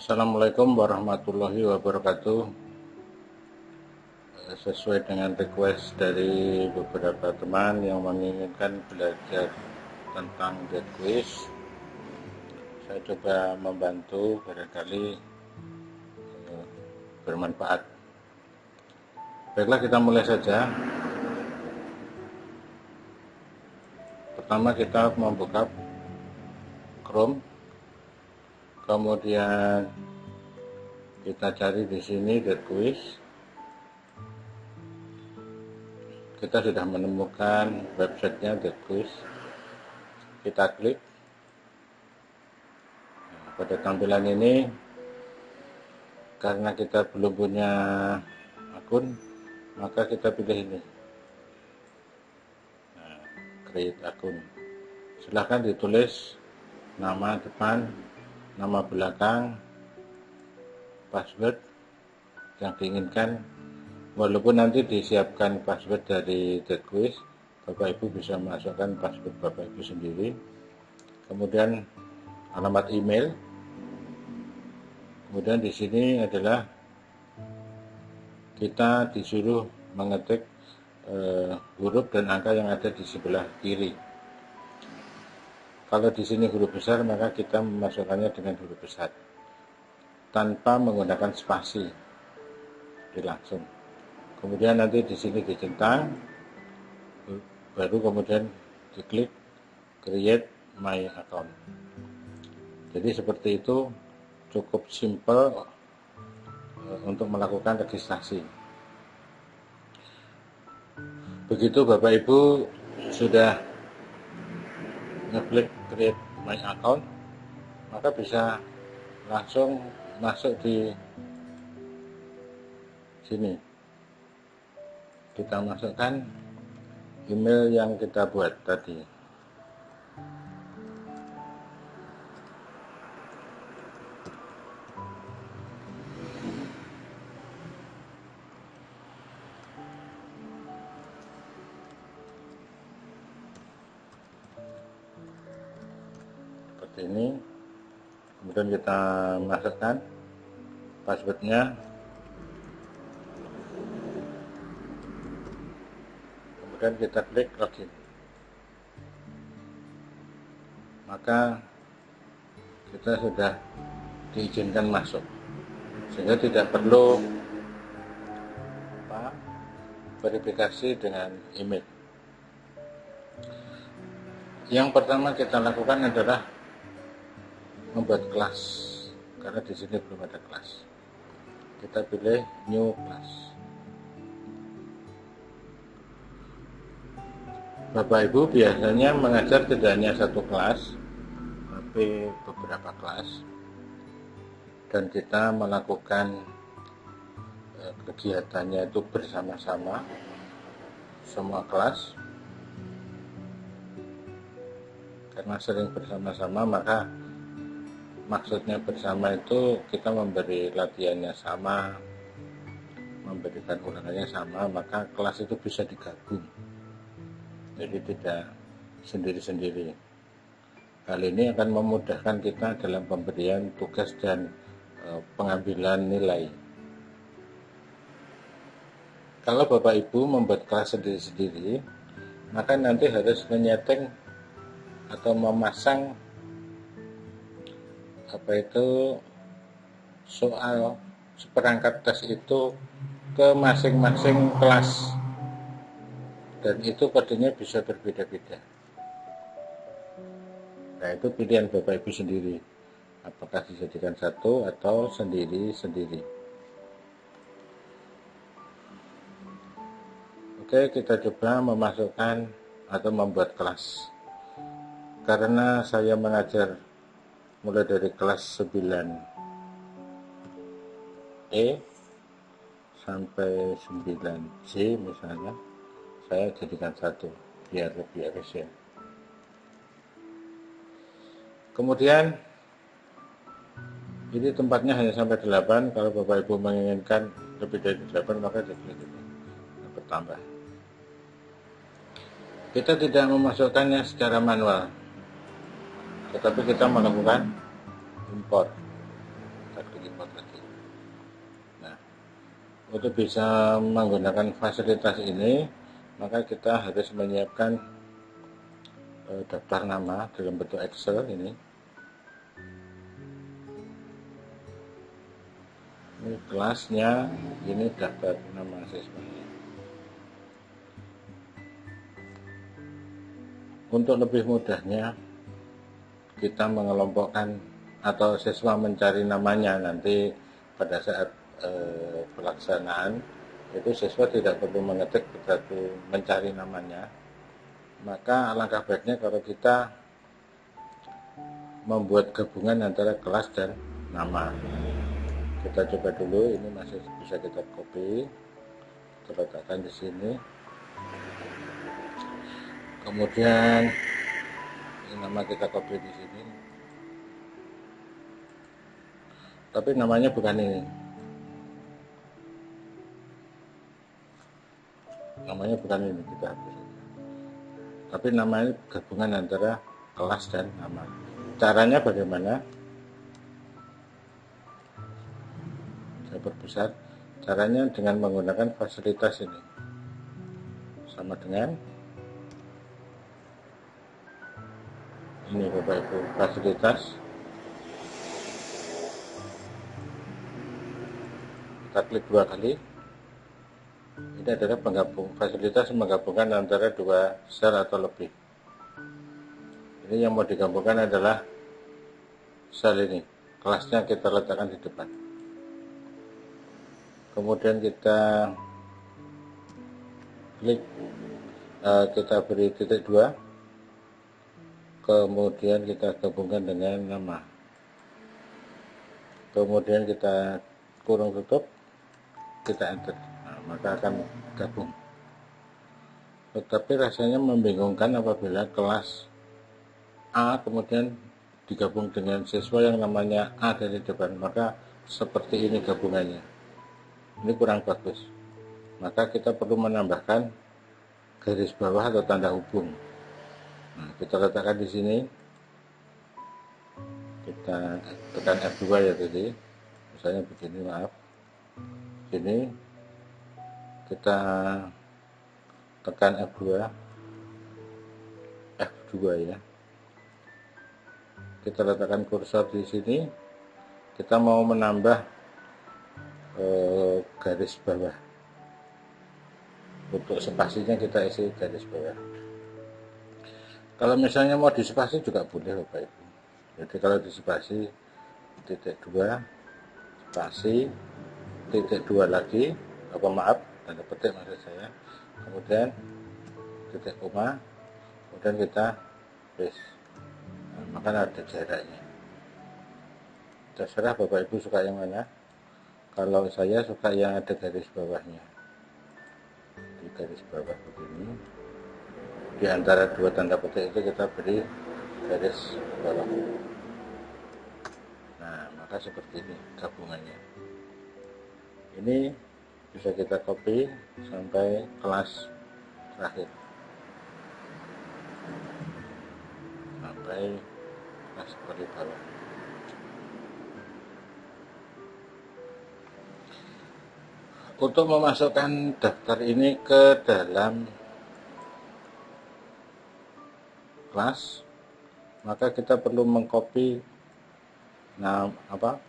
Assalamualaikum warahmatullahi wabarakatuh. Sesuai dengan request dari beberapa teman yang menginginkan belajar tentang dead quiz, saya coba membantu, barangkali bermanfaat. Baiklah, kita mulai saja. Pertama kita membuka Chrome, kemudian kita cari di sini dead quiz. Kita sudah menemukan websitenya dead quiz. Kita klik. Pada tampilan ini, karena kita belum punya akun, maka kita pilih ini, create akun. Silahkan ditulis nama depan, nama belakang, password yang diinginkan. Walaupun nanti disiapkan password dari dead quiz, Bapak Ibu bisa masukkan password Bapak Ibu sendiri. Kemudian alamat email. Kemudian di sini adalah kita disuruh mengetik huruf dan angka yang ada di sebelah kiri. Kalau di sini huruf besar, maka kita memasukkannya dengan huruf besar tanpa menggunakan spasi. Jadi langsung. Kemudian nanti di sini dicentang, baru kemudian diklik create my account. Jadi seperti itu, cukup simple untuk melakukan registrasi. Begitu Bapak Ibu sudah ngeklik create my account, maka bisa langsung masuk di sini. Kita masukkan email yang kita buat tadi. Seperti ini. Kemudian kita masukkan passwordnya. Kemudian kita klik login. Maka kita sudah diizinkan masuk, sehingga tidak perlu verifikasi dengan email. Yang pertama kita lakukan adalah membuat kelas, karena di sini belum ada kelas. Kita pilih new class. Bapak Ibu biasanya mengajar tidak hanya satu kelas, tapi beberapa kelas, dan kita melakukan kegiatannya itu bersama-sama semua kelas. Karena sering bersama-sama, maka maksudnya bersama itu kita memberi latihannya sama, memberikan ulangannya sama, maka kelas itu bisa digabung. Jadi tidak sendiri-sendiri. Hal ini akan memudahkan kita dalam pemberian tugas dan pengambilan nilai. Kalau Bapak Ibu membuat kelas sendiri-sendiri, maka nanti harus menyeting atau memasang soal seperangkat tes itu ke masing-masing kelas, dan itu kodenya bisa berbeda-beda. Nah, itu pilihan Bapak Ibu sendiri, apakah dijadikan satu atau sendiri-sendiri. Oke, kita coba memasukkan atau membuat kelas. Karena saya mengajar mulai dari kelas 9E sampai 9C misalnya, saya jadikan satu biar lebih efisien. Kemudian ini tempatnya hanya sampai 8. Kalau Bapak Ibu menginginkan lebih dari 8, maka diklik ini bertambah. Kita tidak memasukkannya secara manual, tetapi kita melakukan import. Kita klik Untuk bisa menggunakan fasilitas ini, maka kita harus menyiapkan daftar nama dalam bentuk Excel ini. Ini kelasnya, ini daftar nama siswanya. Untuk lebih mudahnya, kita mengelompokkan atau siswa mencari namanya nanti pada saat pelaksanaan itu siswa tidak perlu mengetik tetapi mencari namanya. Maka alangkah baiknya kalau kita membuat gabungan antara kelas dan nama. Kita coba dulu, ini masih bisa kita copy, kita letakkan di sini. Kemudian ini nama kita copy di sini. Tapi namanya bukan ini. Namanya bukan ini, kita hapus. Tapi namanya gabungan antara kelas dan nama. Caranya bagaimana? Saya perbesar. Caranya dengan menggunakan fasilitas ini. Sama dengan ini Bapak Ibu, fasilitas. Kita klik 2 kali. Ini adalah fasilitas menggabungkan antara 2 sel atau lebih. Ini yang mau digabungkan adalah sel ini. Kelasnya kita letakkan di depan. Kemudian kita klik, kita beri titik 2. Kemudian kita gabungkan dengan nama. Kemudian kita kurung tutup, kita enter. Maka akan gabung. Tetapi rasanya membingungkan apabila kelas A kemudian digabung dengan siswa yang namanya A dari depan, maka seperti ini gabungannya. Ini kurang bagus. Maka kita perlu menambahkan garis bawah atau tanda hubung. Nah, kita letakkan di sini. Kita tekan F2 ya tadi. Misalnya begini, maaf. Sini kita tekan F2 ya. Kita letakkan kursor di sini. Kita mau menambah garis bawah. Untuk spasinya kita isi garis bawah. Kalau misalnya mau dispasi juga boleh Bapak Ibu. Jadi kalau dispasi titik 2 spasi titik 2 lagi, tanda petik maksud saya, kemudian titik koma, kemudian kita paste. Nah, maka ada jaraknya. Terserah Bapak Ibu suka yang mana. Kalau saya suka yang ada garis bawahnya. Di garis bawah begini, di antara 2 tanda petik itu kita beri garis bawah. Nah, maka seperti ini gabungannya. Ini bisa kita copy sampai kelas terakhir, sampai kelas paling bawah. Untuk memasukkan daftar ini ke dalam kelas, maka kita perlu mengcopy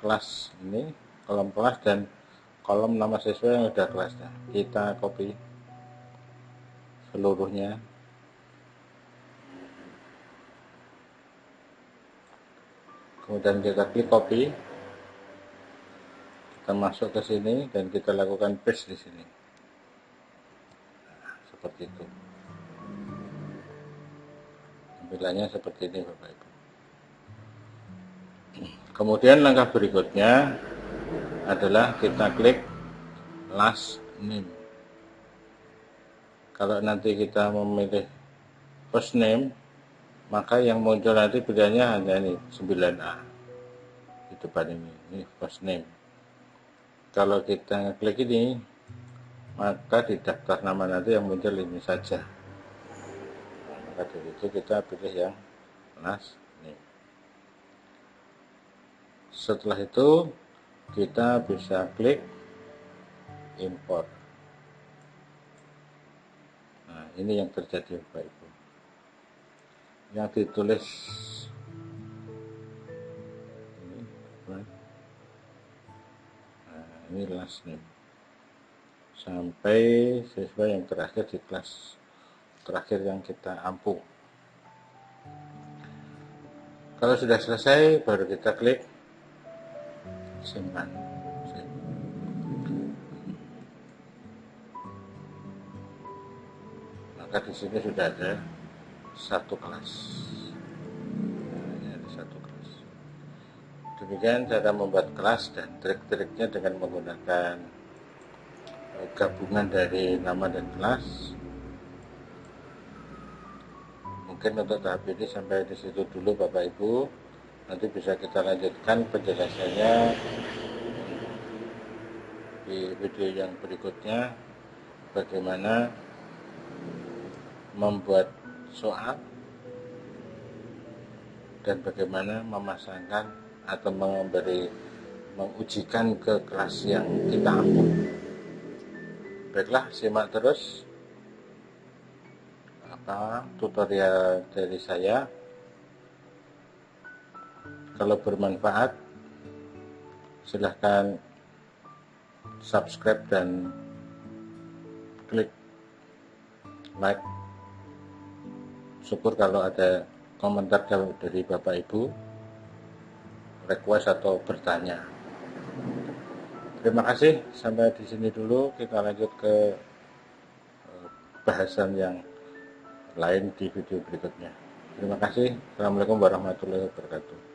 kelas ini, kolom kelas dan kolom nama siswa yang sudah kelasnya. Kita copy seluruhnya. Kemudian kita klik copy. Kita masuk ke sini dan kita lakukan paste di sini. Nah, seperti itu. Tampilannya seperti ini Bapak Ibu. Kemudian langkah berikutnya adalah kita klik last name. Kalau nanti kita memilih first name, maka yang muncul nanti pilihannya hanya ini 9A di depan ini first name. Kalau kita klik ini, maka di daftar nama nanti yang muncul ini saja. Nah, maka dari itu kita pilih yang last name. Setelah itu kita bisa klik import. Nah, ini yang terjadi Bapak Ibu. Yang ditulis ini, nah, ini last name sampai siswa yang terakhir di kelas terakhir yang kita ampu. Kalau sudah selesai, baru kita klik simpan. Maka di sini sudah ada satu kelas. Nah, ini ada satu kelas. Demikian cara membuat kelas dan trik-triknya dengan menggunakan gabungan dari nama dan kelas. Mungkin untuk tahap ini sampai di situ dulu Bapak Ibu. Nanti bisa kita lanjutkan penjelasannya di video yang berikutnya, bagaimana membuat soal dan bagaimana memasangkan atau mengujikan ke kelas yang kita ambil. Baiklah, simak terus tutorial dari saya. Kalau bermanfaat, silahkan subscribe dan klik like. Syukur kalau ada komentar dari Bapak Ibu, request atau bertanya. Terima kasih, sampai di sini dulu. Kita lanjut ke bahasan yang lain di video berikutnya. Terima kasih. Assalamualaikum warahmatullahi wabarakatuh.